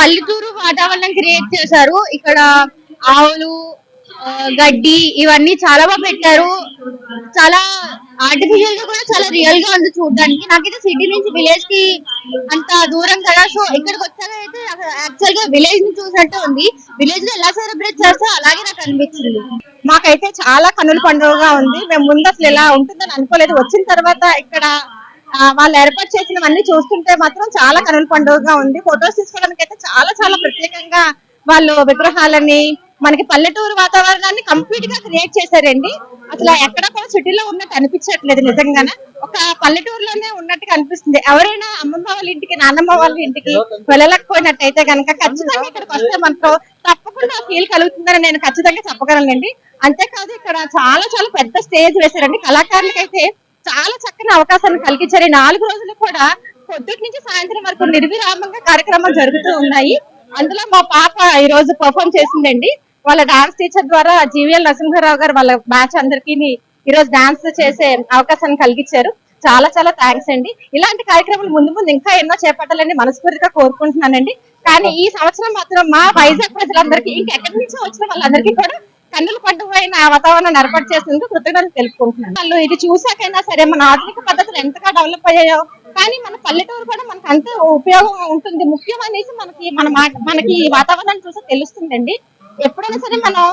పల్లెటూరు వాతావరణం క్రియేట్ చేశారు. ఇక్కడ ఆవులు, గడ్డి ఇవన్నీ చాలా బాగా పెట్టారు. చాలా ఆర్టిఫిషియల్ గా కూడా చాలా రియల్ గా ఉంది చూడడానికి. నాకైతే సిటీ నుంచి విలేజ్ కి అంత దూరం కదా, సో ఇక్కడికి వచ్చాక అయితే యాక్చువల్ గా విలేజ్ ని చూసినట్టు ఉంది. విలేజ్ లో ఎలా సెలబ్రేట్ చేస్తే అలాగే నాకు అనిపించింది. మాకైతే చాలా కన్నుల పండుగగా ఉంది. మేము ముందు అసలు ఇలా ఉంటుందని అనుకోలేదు. వచ్చిన తర్వాత ఇక్కడ వాళ్ళు ఏర్పాటు చేసినవన్నీ చూస్తుంటే మాత్రం చాలా కనుల పండుగగా ఉంది. ఫొటోస్ తీసుకోవడానికి అయితే చాలా చాలా ప్రత్యేకంగా వాళ్ళు విగ్రహాలని మనకి పల్లెటూరు వాతావరణాన్ని కంప్లీట్ గా క్రియేట్ చేశారండి. అసలు ఎక్కడ కూడా సిటీలో ఉన్నట్టు అనిపించట్లేదు. నిజంగానే ఒక పల్లెటూరులోనే ఉన్నట్టుగా అనిపిస్తుంది. ఎవరైనా అమ్మమ్మ వాళ్ళ ఇంటికి, నాన్నమ్మ వాళ్ళ ఇంటికి వెళ్ళలేకపోయినట్టయితే కనుక ఖచ్చితంగా ఇక్కడికి వస్తే మాత్రం తప్పకుండా ఫీల్ కలుగుతుందని నేను ఖచ్చితంగా చెప్పగలనండి. అంతేకాదు ఇక్కడ చాలా చాలా పెద్ద స్టేజ్ వేశారండి. కళాకారులకైతే చాలా చక్కని అవకాశాన్ని కలిగించారు. 4 రోజులు కూడా పొద్దుటి నుంచి సాయంత్రం వరకు నిర్విరామంగా కార్యక్రమాలు జరుగుతూ ఉన్నాయి. అందులో మా పాప ఈ రోజు పర్ఫార్మ్ చేసిందండి. వాళ్ళ డాన్స్ టీచర్ ద్వారా జీవీఎల్ నరసింహారావు గారు వాళ్ళ బ్యాచ్ అందరికీ ఈ రోజు డాన్స్ చేసే అవకాశాన్ని కలిగించారు. చాలా చాలా థ్యాంక్స్ అండి. ఇలాంటి కార్యక్రమాలు ముందు ముందు ఇంకా ఎన్నో చేపట్టాలని మనస్ఫూర్తిగా కోరుకుంటున్నానండి. కానీ ఈ సంవత్సరం మాత్రం మా వైజాగ్ ప్రజలందరికీ ఇంకెక్కడి నుంచో వచ్చిన వాళ్ళందరికీ కూడా కన్నుల పండుగ అయిన వాతావరణాన్ని ఏర్పాటు చేసేందుకు కృతజ్ఞతలు తెలుపుకుంటున్నాను. వాళ్ళు ఇది చూసాకైనా సరే మన ఆధునిక పద్ధతులు ఎంతగా డెవలప్ అయ్యాయో కానీ మన పల్లెటూరు కూడా మనకు అంత ఉపయోగం ఉంటుంది, ముఖ్యం అనేసి మనకి ఈ వాతావరణాన్ని చూస్తే తెలుస్తుందండి. ఎప్పుడైనా సరే మనం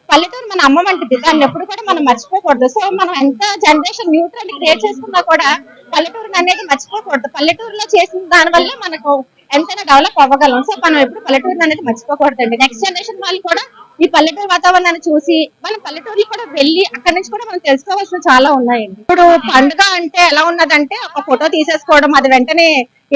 పల్లెటూరు మన అమ్మ వంటిది, దాన్ని ఎప్పుడు కూడా మనం మర్చిపోకూడదు. సో మనం ఎంత జనరేషన్ న్యూట్రల్ క్రియేట్ చేసుకున్నా కూడా పల్లెటూరు అనేది మర్చిపోకూడదు. పల్లెటూరులో చేసిన దాని వల్ల మనకు ఎంతైనా డెవలప్ అవ్వగలం. సో మనం ఎప్పుడు పల్లెటూరు అనేది మర్చిపోకూడదండి. నెక్స్ట్ జనరేషన్ వాళ్ళు కూడా ఈ పల్లెటూరు వాతావరణాన్ని చూసి మనం పల్లెటూరులో కూడా వెళ్ళి అక్కడి నుంచి కూడా మనం తెలుసుకోవాల్సిన చాలా ఉన్నాయండి. ఇప్పుడు పండుగ అంటే ఎలా ఉన్నదంటే ఒక ఫోటో తీసేసుకోవడం, అది వెంటనే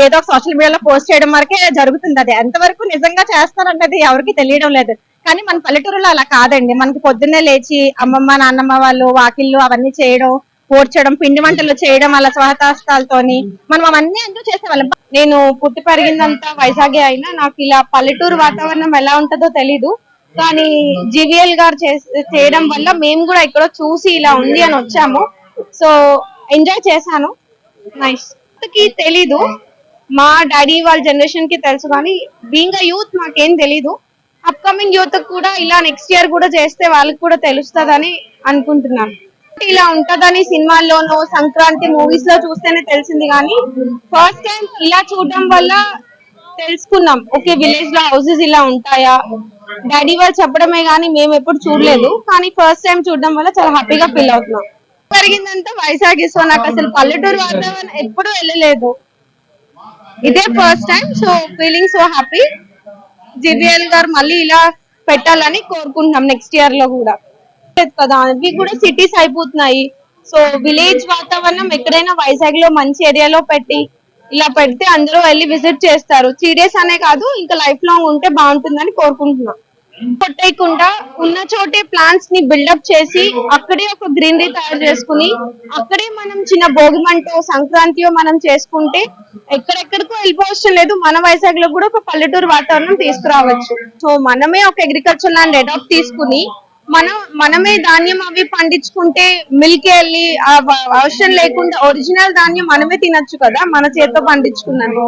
ఏదో ఒక సోషల్ మీడియాలో పోస్ట్ చేయడం వరకే జరుగుతుంది. అది ఎంతవరకు నిజంగా చేస్తారన్నది ఎవరికి తెలియడం లేదు. కానీ మన పల్లెటూరులో అలా కాదండి. మనకి పొద్దున్నే లేచి అమ్మమ్మ నాన్నమ్మ వాళ్ళు వాకిళ్ళు అవన్నీ చేయడం, పోడ్చడం, పిండి వంటలు చేయడం, అలా స్వహస్తాలతోని మనం అవన్నీ అందరూ చేసేవాళ్ళం. నేను పుట్టి పెరిగిందంతా వైజాగే అయినా నాకు ఇలా పల్లెటూరు వాతావరణం ఎలా ఉంటుందో తెలీదు. కానీ జీవీఎల్ గారు చేయడం వల్ల మేము కూడా ఇక్కడ చూసి ఇలా ఉంది అని వచ్చాము. సో ఎంజాయ్ చేశాను. నైస్. తెలీదు, మా డాడీ వాళ్ళ జనరేషన్ కి తెలుసు, కానీ బీయింగ్ యూత్ మాకేం తెలీదు. అప్కమింగ్ యూత్ కూడా ఇలా నెక్స్ట్ ఇయర్ కూడా చేస్తే వాళ్ళకి కూడా తెలుస్తుందని అనుకుంటున్నాను. ఇలా ఉంటదని సినిమాల్లోనో సంక్రాంతి మూవీస్ లో చూస్తేనే తెలిసింది, కానీ ఫస్ట్ టైం ఇలా చూడడం వల్ల తెలుసుకున్నాం. ఓకే, విలేజ్ లో హౌసెస్ ఇలా ఉంటాయా. డాడీ వాళ్ళు చెప్పడమే గానీ మేము ఎప్పుడు చూడలేదు, కానీ ఫస్ట్ టైం చూడడం వల్ల చాలా హ్యాపీగా ఫీల్ అవుతున్నాం. పెరిగిందంతా వైజాగ్. సో నాకు అసలు పల్లెటూరు వాతావరణం ఎప్పుడు వెళ్ళలేదు, ఇదే first time. So feeling so happy. GVL గారు మళ్ళీ ఇలా పెట్టాలని కోరుకుంటున్నాం నెక్స్ట్ ఇయర్ లో కూడా. కదా అవి కూడా సిటీస్ అయిపోతున్నాయి. సో విలేజ్ వాతావరణం ఎక్కడైనా వైజాగ్ లో మంచి ఏరియాలో పెట్టి ఇలా పెడితే అందరూ వెళ్ళి విజిట్ చేస్తారు. 3 days అనే కాదు, ఇంకా లైఫ్ లాంగ్ ఉంటే బాగుంటుందని కోరుకుంటున్నాం. కొట్టేయకుండా ఉన్న చోటే ప్లాంట్స్ ని బిల్డప్ చేసి అక్కడే ఒక గ్రీనరీ తయారు చేసుకుని అక్కడే మనం చిన్న భోగిమంటో సంక్రాంతియో మనం చేసుకుంటే ఎక్కడెక్కడికో వెళ్ళిపోవడం లేదు. మన వైజాగ్ లో కూడా ఒక పల్లెటూరు వాతావరణం తీసుకురావచ్చు. సో మనమే ఒక అగ్రికల్చర్ ల్యాండ్ అడాప్ట్ తీసుకుని మనమే ధాన్యం అవి పండించుకుంటే మిల్క్ వెళ్ళి అవసరం లేకుండా ఒరిజినల్ ధాన్యం మనమే తినొచ్చు కదా, మన చేతితో పండించుకున్నాను.